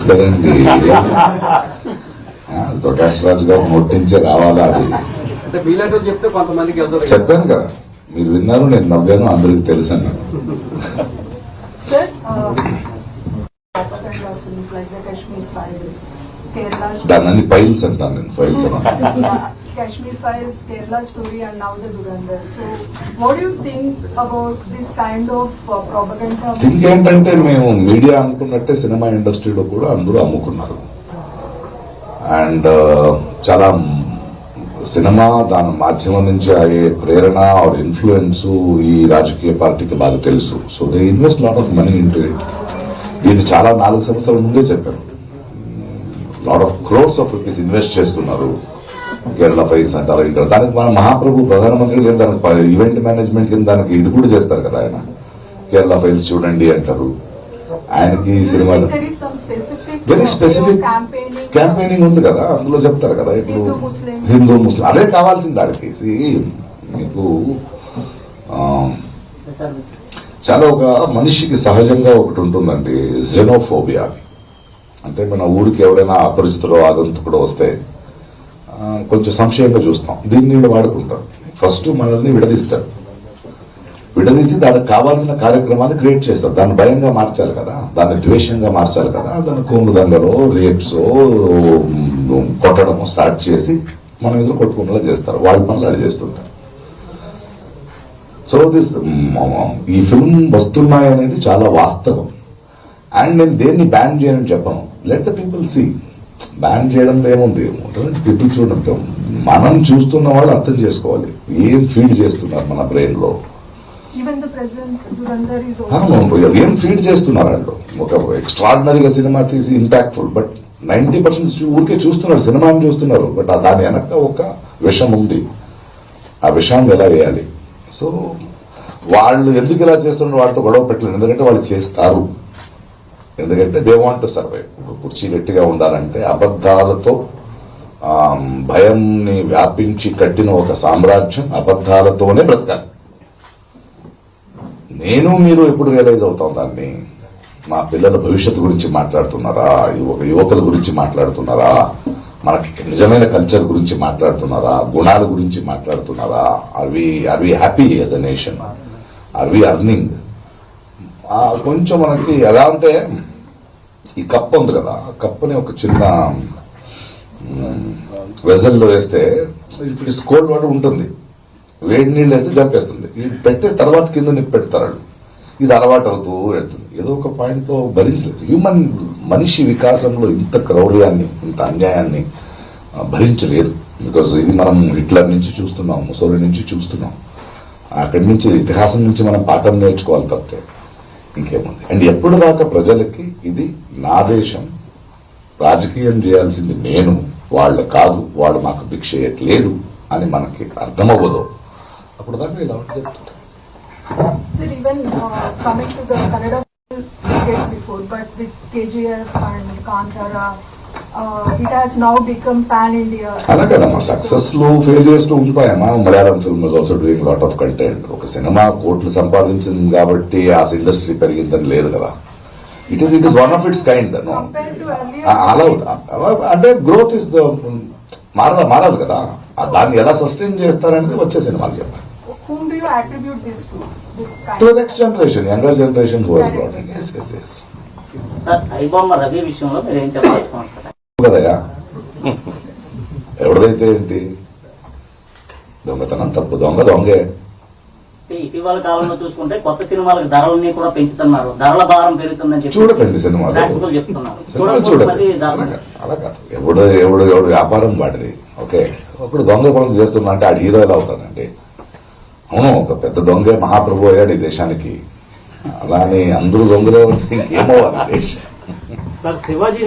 కదండి. ప్రకాష్ రాజు గారు నోటించే రావాలా అది చెప్తే కొంతమందికి చెప్పాను కదా, మీరు విన్నారు, నేను నవ్వాను, అందరికి తెలుసు అన్నాను. దాన్ని ఫైల్స్ అంటాను నేను, ఫైల్స్ అన్నా. Kashmir Files, Kerala story, and now the Durandar. So, what do you think about this kind of propaganda? Think ఏంటంటే, మేము మీడియా అనుకున్నట్టే సినిమా ఇండస్ట్రీలో కూడా అందరూ అమ్ముకున్నారు. అండ్ చాలా సినిమా దాని మాధ్యమం నుంచి అయ్యే ప్రేరణ ఆర్ ఇన్ఫ్లుయెన్స్ ఈ రాజకీయ పార్టీకి బాగా తెలుసు. So they invest lot of money into it. దీన్ని చాలా 4 సంవత్సరాల ముందే చెప్పారు. Lot of crores of rupees invest చేస్తున్నారు. కేరళ ఫైల్స్ అంటారు, ఇంటారు. దానికి మన మహాప్రభు ప్రధానమంత్రి గారు దానికి ఈవెంట్ మేనేజ్మెంట్ కింద దానికి ఇది కూడా చేస్తారు కదా. ఆయన కేరళ ఫైల్స్ చూడండి అంటారు. ఆయనకి సినిమాలు వెరీ స్పెసిఫిక్ క్యాంపెయినింగ్ ఉంది కదా, అందులో చెప్తారు కదా. ఇప్పుడు హిందూ ముస్లిం అదే కావాల్సింది ఆడికి. మీకు చాలా ఒక మనిషికి సహజంగా ఒకటి ఉంటుందండి, జెనోఫోబియా. అంటే మన ఊరికి ఎవరైనా అపరిచితుడో ఆగంతుకుడో వస్తే కొంచెం సంశయంగా చూస్తాం. దీన్ని వీళ్ళు వాడుకుంటారు. ఫస్ట్ మనల్ని విడదీస్తారు. విడదీసి దానికి కావాల్సిన కార్యక్రమాన్ని క్రియేట్ చేస్తారు. దాన్ని భయంగా మార్చాలి కదా, దాన్ని ద్వేషంగా మార్చాలి కదా. దాన్ని కోము దండలో రేప్స్ కొట్టడము స్టార్ట్ చేసి మన మీద కొట్టుకునేలా చేస్తారు. వాళ్ళ పనులు అది చేస్తుంటారు. సో ఈ ఫిల్మ్ వస్తున్నాయనేది చాలా వాస్తవం. అండ్ నేను దేన్ని బ్యాన్ చేయని చెప్పను. Let the people see. Ban చేయడంలో ఏముంది, పీపుల్ చూడండి. మనం చూస్తున్న వాళ్ళు అర్థం చేసుకోవాలి ఏం ఫీడ్ చేస్తున్నారు మన బ్రెయిన్ లో, ఏం ఫీడ్ చేస్తున్నారు వాళ్ళు. ఒక ఎక్స్ట్రాడినరీగా సినిమా తీసి ఇంపాక్ట్ఫుల్, బట్ 90% ఊరికే చూస్తున్నారు, సినిమాని చూస్తున్నారు. బట్ దాని వెనక ఒక విషం ఉంది. ఆ విషయాన్ని ఎలా వేయాలి. సో వాళ్ళు ఎందుకు ఇలా చేస్తున్నారు, వాళ్ళతో గొడవ పెట్టలేదు. ఎందుకంటే వాళ్ళు చేస్తారు. ఎందుకంటే దే వాంట్ టు సర్వైవ్. కుర్చీ గట్టిగా ఉండాలంటే అబద్దాలతో భయంని వ్యాపించి కట్టిన ఒక సామ్రాజ్యం అబద్దాలతోనే బ్రతకాలి. నేను మీరు ఎప్పుడు రియలైజ్ అవుతాం దాన్ని. మా పిల్లల భవిష్యత్తు గురించి మాట్లాడుతున్నారా, యువకుల గురించి మాట్లాడుతున్నారా, మనకి నిజమైన కల్చర్ గురించి మాట్లాడుతున్నారా, గుణాల గురించి మాట్లాడుతున్నారా, అవి హ్యాపీ యాజ్ అ నేషన్, అవి అర్నింగ్. కొంచెం మనకి ఎలా అంటే, ఈ కప్ ఉంది కదా, ఆ కప్పుని ఒక చిన్న వెజల్లో వేస్తే కోల్డ్ వాటర్ ఉంటుంది, వేడి నీళ్ళు వేస్తే జంపేస్తుంది. ఇది పెట్టే తర్వాత కింద నిప్పు పెడతారు. ఇది అలవాటు అవుతూ వెళ్తుంది. ఏదో ఒక పాయింట్ లో భరించలేదు. మనిషి వికాసంలో ఇంత క్రౌర్యాన్ని, ఇంత అన్యాయాన్ని భరించలేదు. బికాజ్ ఇది మనం హిట్లర్ నుంచి చూస్తున్నాం, ముసోలి నుంచి చూస్తున్నాం. అక్కడి నుంచి ఇతిహాసం నుంచి మనం పాఠం నేర్చుకోవాలి తప్పితే ఇంకేముంది. అండ్ ఎప్పుడు దాకా ప్రజలకి ఇది నా దేశం, రాజకీయం చేయాల్సింది నేను, వాళ్ళు కాదు, వాళ్ళు మాకు భిక్ష చేయట్లేదు అని మనకి అర్థమవ్వదు, అప్పుడు దాకా ఇలా చెప్తుంటారు. Sir, even coming to the Kannada decades before, but with KGF and Kantara, it has now become pan-India. అలా కదమ్మా, సక్సెస్ లో ఫెయిలియర్స్ లో ఉంటాయమ్మా. Malayalam film is also doing lot of content. ఒక సినిమా కోట్లు సంపాదించింది కాబట్టి ఆ ఇండస్ట్రీ పెరిగిందని లేదు కదా. It is one of its kind. అలా అంటే గ్రోత్ ఇస్ మారాలి కదా. దాన్ని ఎలా సస్టైన్ చేస్తారనేది వచ్చే సినిమాలు చెప్పాలి. Whom do you attribute this to? To the next generation, younger generation who has brought it. Yes. Sir, iBomma Ravi విషయంలో మీరు ఏం చెప్పాలనుకుంటున్నారు కదయా? ఎవరిదైతే ఏంటి, దొంగతనం తప్పు, దొంగే. ఇటీవల కాలంలో చూసుకుంటే కొత్త సినిమాలకు ధరలన్నీ కూడా పెంచుతున్నారు, ధరల భారం పెరుగుతుందని చెప్పి చూడకండి సినిమాలు చెప్తున్నారు. చూడండి. అలా కాదు, ఎవడు వ్యాపారం వాడిది. ఓకే, ఇప్పుడు దొంగ పనులు చేస్తున్నా అంటే ఆడు హీరో ఎలా అవుతాడండి? అవును, ఒక పెద్ద దొంగే మహాప్రభు అయ్యాడు ఈ దేశానికి. అలానే అందరూ దొంగలే ఇంకేమవ్వాలి దేశం. శివాజీ